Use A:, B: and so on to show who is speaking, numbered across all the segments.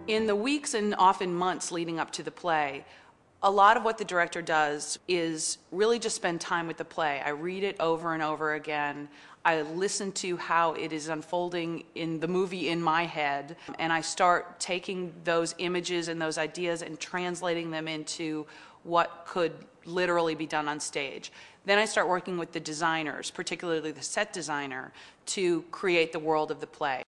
A: In the weeks and often months leading up to the play, a lot of what the director does is really just spend time with the play. I read it over and over again. I listen to how it is unfolding in the movie in my head, and I start taking those images and those ideas and translating them into what could literally be done on stage. Then I start working with the designers, particularly the set designer, to create the world of the play.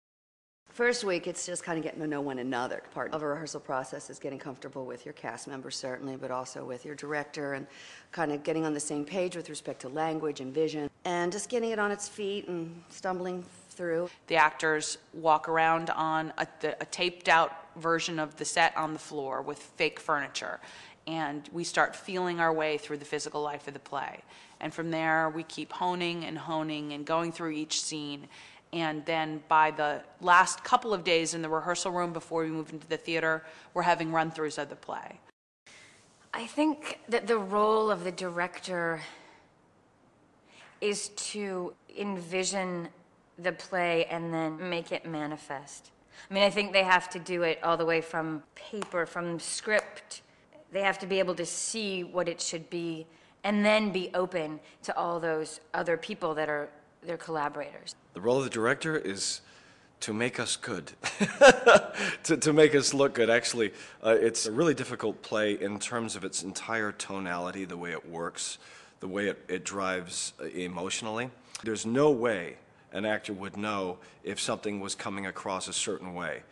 B: First week, it's just kind of getting to know one another. Part of a rehearsal process is getting comfortable with your cast members, certainly, but also with your director, and kind of getting on the same page with respect to language and vision, and just getting it on its feet and stumbling through.
A: The actors walk around on a taped out version of the set on the floor with fake furniture, and we start feeling our way through the physical life of the play. And from there, we keep honing and going through each scene. And then by the last couple of days in the rehearsal room before we move into the theater, we're having run-throughs of the play.
C: I think that the role of the director is to envision the play and then make it manifest. I mean, I think they have to do it all the way from paper, from script. They have to be able to see what it should be and then be open to all those other people that are their collaborators.
D: The role of the director is to make us good, to make us look good. Actually, it's a really difficult play in terms of its entire tonality, the way it works, the way it drives emotionally. There's no way an actor would know if something was coming across a certain way.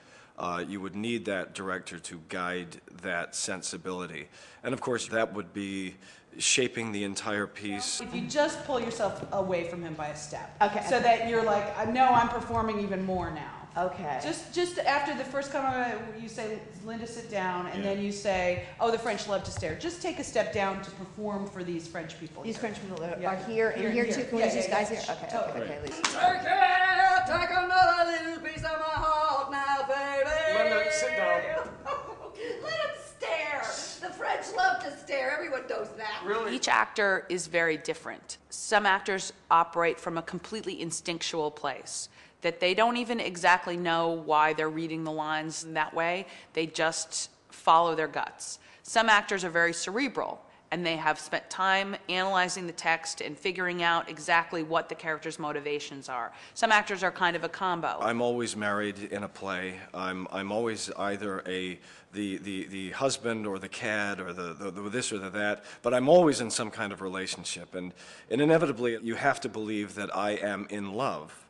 D: You would need that director to guide that sensibility. And of course, that would be shaping the entire piece.
A: If you just pull yourself away from him by a step,
B: Okay.
A: so that you're like, no, I'm performing even more now.
B: Okay.
A: Just after the first comment, you say, Linda, sit down, and then you say, oh, the French love to stare. Just take a step down to perform for these French people.
B: These French people are
A: Yeah.
B: here, and here too. Can we use these guys here? Okay,
A: Totally.
B: okay, Lisa.
E: Take another little piece of my heart now, baby.
D: Linda, sit down.
E: Let him stare. The French love to stare. Everyone knows that.
D: Really?
A: Each actor is very different. Some actors operate from a completely instinctual place, that they don't even exactly know why they're reading the lines in that way. They just follow their guts. Some actors are very cerebral, and they have spent time analyzing the text and figuring out exactly what the character's motivations are. Some actors are kind of a combo.
D: I'm always married in a play. I'm always either the husband or the cad or the this or the that, but I'm always in some kind of relationship, and inevitably you have to believe that I am in love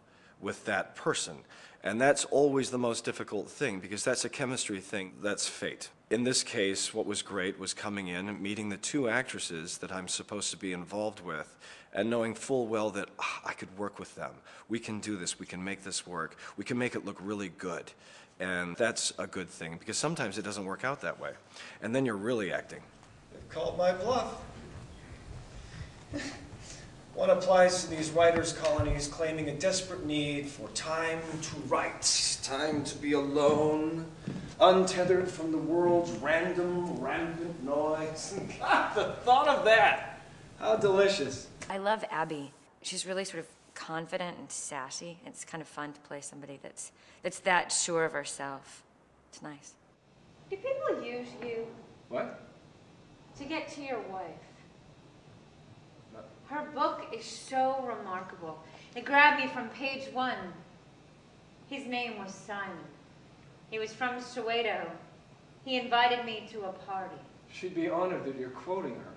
D: with that person. And that's always the most difficult thing, because that's a chemistry thing, that's fate. In this case, what was great was coming in and meeting the two actresses that I'm supposed to be involved with, and knowing full well that I could work with them. We can do this, we can make this work, we can make it look really good. And that's a good thing, because sometimes it doesn't work out that way. And then you're really acting.
F: They've called my bluff. One applies to these writers' colonies claiming a desperate need for time to write, time to be alone, untethered from the world's random, rampant noise. God, the thought of that! How delicious.
C: I love Abby. She's really sort of confident and sassy. It's kind of fun to play somebody that's that sure of herself. It's nice.
G: Do people use you
F: What?
G: to get to your wife? Her book is so remarkable. It grabbed me from page 1. His name was Simon. He was from Soweto. He invited me to a party.
F: She'd be honored that you're quoting her.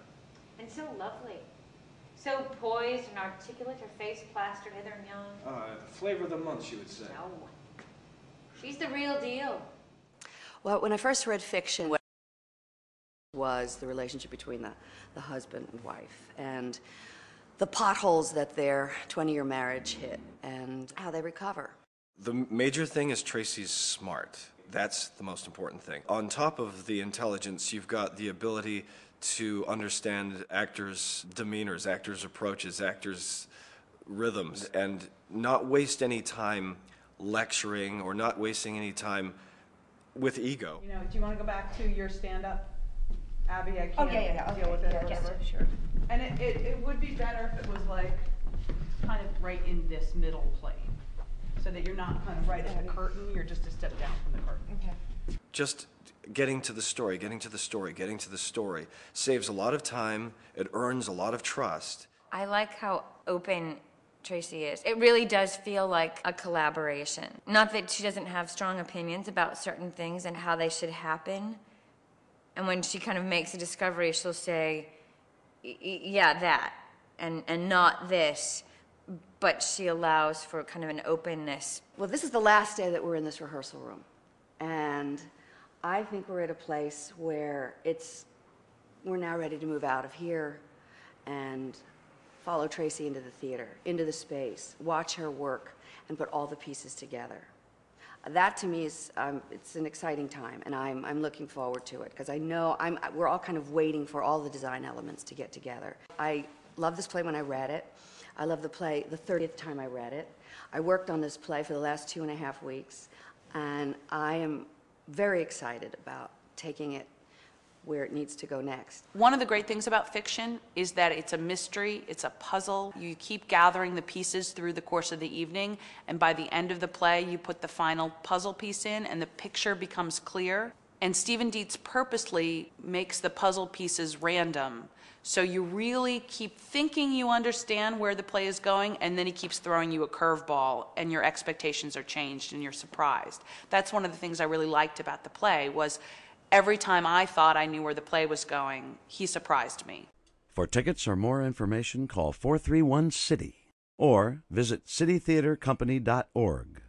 G: And so lovely. So poised and articulate, her face plastered hither and yon.
F: The flavor of the month, she would say.
G: No. She's the real deal.
B: Well, when I first read fiction, what was the relationship between the husband and wife, and the potholes that their 20-year marriage hit, and how they recover.
D: The major thing is Tracy's smart. That's the most important thing. On top of the intelligence, you've got the ability to understand actors' demeanors, actors' approaches, actors' rhythms, and not waste any time lecturing or not wasting any time with ego.
A: You know, do you want to go back to your stand-up, Abby? I can't
B: Okay.
A: deal with it.
B: Yes, sure.
A: And it would be better if it was like kind of right in this middle plane, so that you're not kind of right at the curtain, you're just a step down from the curtain.
B: Okay.
D: Just getting to the story, getting to the story, getting to the story saves a lot of time. It earns a lot of trust.
C: I like how open Tracy is. It really does feel like a collaboration. Not that she doesn't have strong opinions about certain things and how they should happen. And when she kind of makes a discovery, she'll say, yeah, that, and not this. But she allows for kind of an openness.
B: Well, this is the last day that we're in this rehearsal room. And I think we're at a place where we're now ready to move out of here and follow Tracy into the theater, into the space, watch her work, and put all the pieces together. That to me is, it's an exciting time, and I'm looking forward to it, because I know we're all kind of waiting for all the design elements to get together. I loved this play when I read it. I love the play the 30th time I read it. I worked on this play for the last 2.5 weeks, and I am very excited about taking it where it needs to go next.
A: One of the great things about fiction is that it's a mystery, it's a puzzle. You keep gathering the pieces through the course of the evening, and by the end of the play, you put the final puzzle piece in, and the picture becomes clear. And Stephen Deitz purposely makes the puzzle pieces random, so you really keep thinking you understand where the play is going, and then he keeps throwing you a curveball, and your expectations are changed, and you're surprised. That's one of the things I really liked about the play, was every time I thought I knew where the play was going, he surprised me.
H: For tickets or more information, call 431-CITY or visit citytheatercompany.org.